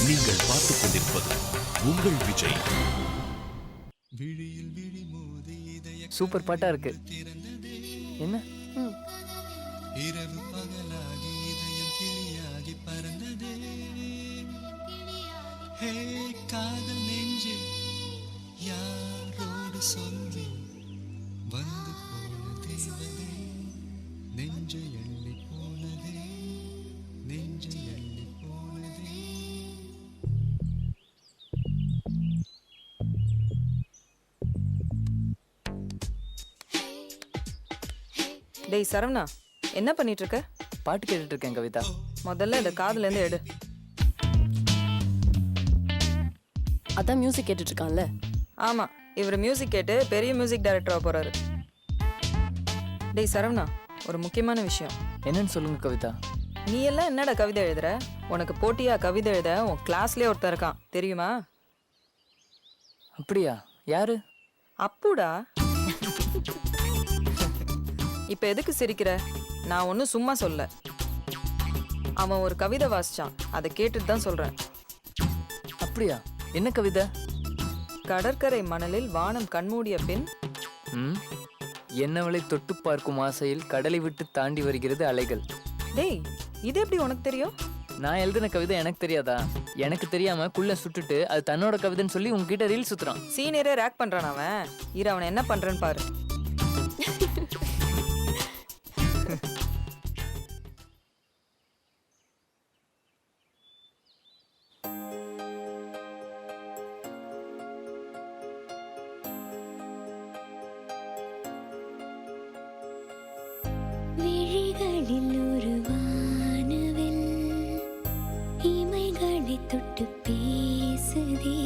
நீங்கள் பார்த்துக் கொண்டிருப்பது உங்கள் விஜய். சூப்பர் பாட்டா இருக்கு. என்ன இரவு பகலாகி இதயம் கிளியாகி பறந்ததே. ஹே காதல் நெஞ்சே யாரோடு சொல்லி வந்து போன தேவதே. நெஞ்சை எள்ளி போனதே, நெஞ்சை எள்ளி போனதே. டேய் சரவணா, என்ன பண்ணிட்டு இருக்க? பாட்டு கேட்டுட்டு இருக்கேன் கவிதா. முதல்ல இந்த காதுல இருந்து எடு. அதான் மியூசிக் கேட்டுட்டு இருக்கான்ல. ஆமா, இவர் மியூசிக் கேட்டு பெரிய மியூசிக் டைரக்டரா போறாரு. டேய் சரவணா, ஒரு முக்கியமான விஷயம். என்னன்னு சொல்லுங்க கவிதா. நீ எல்லாம் என்னடா கவிதை எழுதுற? உனக்கு போட்டியா கவிதை எழுத உன் கிளாஸ்லயே ஒருத்தன் இருக்கான், தெரியுமா? அப்படியா? யாரு? அப்புடா. இப்ப எதுக்கு சிரிக்கிற? நான் ஒன்னும் சும்மா சொல்ல. அவன் ஒரு கவிதை வாசிச்சான், அதை கேட்டுட்டு தான் சொல்றேன். அப்படியா? என்ன கவிதை? கடற்கரை மணலில் வானம் கண்மூடிய பின் என்னவளை தொட்டு பார்க்கும் ஆசையில் கடலை விட்டு தாண்டி வருகிறது அலைகள். டேய், இது எப்படி உனக்கு தெரியும்? நான் எழுதின கவிதை எனக்கு தெரியாதா? எனக்கு தெரியாம குள்ள சுட்டுட்டு அது தன்னோட கவிதைன்னு சொல்லி உங்ககிட்ட ரீல் சுத்துறான். சீனியரே ரேக் பண்றான் அவன். இரு, அவனை என்ன பண்றேன்னு பாரு. விழிகளில் ஒரு வானவில் இமைகளை தொட்டு பேசுதே.